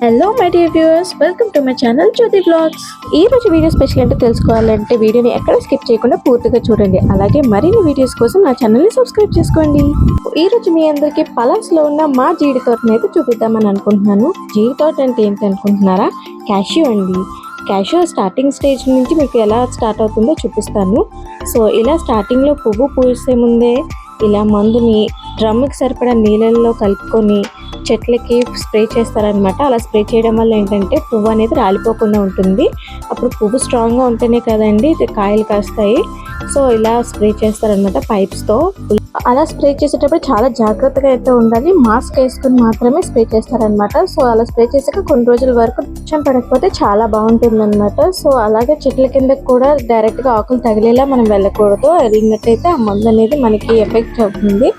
Hello my dear viewers, welcome to my channel Jyothi blogs. ఈ రోజు video special ఏంటో తెలుసుకోవాలంటే వీడియోని ఎక్కడ స్కిప్ చేయకుండా పూర్తిగా చూడండి. అలాగే మరిన్ని వీడియోస్ కోసం నా ఛానల్ని సబ్స్క్రైబ్ చేసుకోండి. ఈ రోజు మీ అందరికీ పలాస్లో ఉన్న మా జీడి తోటని అయితే చూపిద్దామని అనుకుంటున్నాను. జీడి తోట అంటే ఏంటి అనుకుంటున్నారా? క్యాష్యూ అండి. క్యాష్యూ స్టార్టింగ్ స్టేజ్ నుంచి మీకు ఎలా స్టార్ట్ అవుతుందో చూపిస్తాను. సో ఇలా స్టార్టింగ్లో పువ్వు పూసే ముందే ఇలా మందుని డ్రమ్కి సరిపడా నీళ్ళల్లో కలుపుకొని చెట్లకి స్ప్రే చేస్తారనమాట. అలా స్ప్రే చేయడం వల్ల ఏంటంటే పువ్వు అనేది రాలిపోకుండా ఉంటుంది. అప్పుడు పువ్వు స్ట్రాంగ్గా ఉంటేనే కదండి కాయలు కాస్తాయి. సో ఇలా స్ప్రే చేస్తారనమాట పైప్స్తో. అలా స్ప్రే చేసేటప్పుడు చాలా జాగ్రత్తగా అయితే ఉండాలి. మాస్క్ వేసుకుని మాత్రమే స్ప్రే చేస్తారనమాట. సో అలా స్ప్రే చేసాక కొన్ని రోజుల వరకు వర్షం పడకపోతే చాలా బాగుంటుంది అనమాట. సో అలాగే చెట్ల కిందకి కూడా డైరెక్ట్గా ఆకులు తగిలేలా మనం వెళ్ళకూడదు. వెళ్ళినట్టయితే ఆ మందు అనేది మనకి ఎఫెక్ట్ అవుతుంది.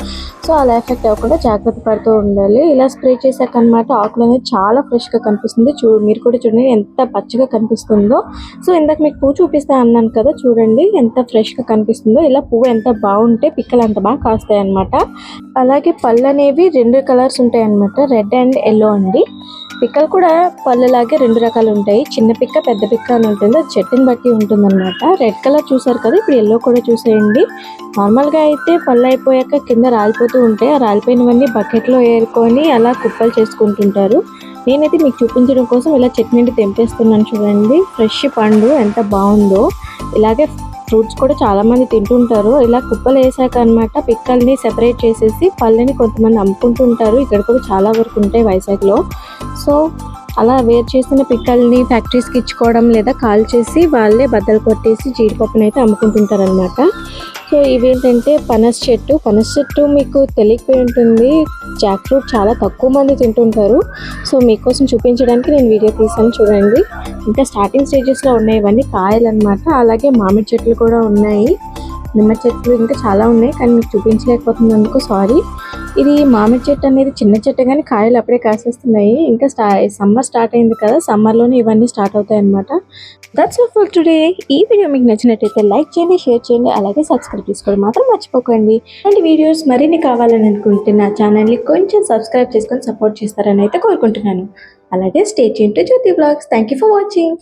సో అలా ఎఫెక్ట్ అవ్వకుండా జాగ్రత్త పడుతూ ఉండాలి. ఇలా స్ప్రే చేశాక అనమాట ఆకులు అనేది చాలా ఫ్రెష్గా కనిపిస్తుంది. మీరు కూడా చూడండి ఎంత పచ్చగా కనిపిస్తుందో. సో ఇందాక మీకు పువ్వు చూపిస్తా అన్నాను కదా, చూడండి ఎంత ఫ్రెష్గా కనిపిస్తుందో. ఇలా పువ్వు ఎంత బాగుంటే పిక్కలు అంత బాగా కాస్తాయి అనమాట. అలాగే పళ్ళు అనేవి 2 కలర్స్ ఉంటాయి అనమాట, రెడ్ అండ్ ఎల్లో అండి. పిక్కలు కూడా పళ్ళలాగే 2 రకాలు ఉంటాయి. చిన్న పిక్క, పెద్ద పిక్క అని ఉంటుంది. అది చెట్టుని బట్టి ఉంటుంది అనమాట. రెడ్ కలర్ చూసారు కదా, ఇప్పుడు ఎల్లో కూడా చూసేయండి. నార్మల్గా అయితే పళ్ళు అయిపోయాక కింద రాలిపోతూ ఉంటాయి. ఆ రాలిపోయినవన్నీ బకెట్లో ఏరుకొని అలా కుప్పలు చేసుకుంటుంటారు. నేనైతే మీకు చూపించడం కోసం ఇలా చెట్టు నుండి తెంపేస్తున్నాను. చూడండి ఫ్రెష్ పండు ఎంత బాగుందో. ఇలాగే ఫ్రూట్స్ కూడా చాలామంది తింటుంటారు. ఇలా కుప్పలు వేసాక అనమాట పిక్కల్ని సెపరేట్ చేసేసి పళ్ళని కొంతమంది అమ్ముకుంటుంటారు. ఇక్కడ కూడా చాలా వరకు ఉంటాయి వైజాగ్లో. సో అలా వేరు చేసిన పిక్కల్ని ఫ్యాక్టరీస్కి ఇచ్చుకోవడం లేదా కాల్ చేసి వాళ్ళే బద్దలు కొట్టేసి జీడిపప్పును అయితే అమ్ముకుంటుంటారు అనమాట. సో ఇవేంటంటే పనస చెట్టు మీకు తెలియకపోయి ఉంటుంది. జాక్ ఫ్రూట్ చాలా తక్కువ మంది తింటుంటారు. సో మీకోసం చూపించడానికి నేను వీడియో తీసాను, చూడండి. ఇంకా స్టార్టింగ్ స్టేజెస్లో ఉన్నాయి ఇవన్నీ కాయలు అనమాట. అలాగే మామిడి చెట్లు కూడా ఉన్నాయి, నిమ్మ చెట్లు ఇంకా చాలా ఉన్నాయి, కానీ మీకు చూపించలేకపోతున్నందుకు సారీ. ఇది మామిడి చెట్టు అనేది చిన్న చెట్టు, కానీ కాయలు అప్పుడే కాసేస్తున్నాయి. ఇంకా సమ్మర్ స్టార్ట్ అయింది కదా, సమ్మర్లోనే ఇవన్నీ స్టార్ట్ అవుతాయి అనమాట. That's all for today. ఈ వీడియో మీకు నచ్చినట్టయితే లైక్ చేయండి, షేర్ చేయండి, అలాగే సబ్స్క్రైబ్ చేసుకోవడం మాత్రం మర్చిపోకండి. అండ్ వీడియోస్ మరిన్ని కావాలని అనుకుంటే నా ఛానల్ని కొంచెం సబ్స్క్రైబ్ చేసుకొని సపోర్ట్ చేస్తారని అయితే కోరుకుంటున్నాను. అలాగే stay tuned to Jyothi blogs. Thank you for watching.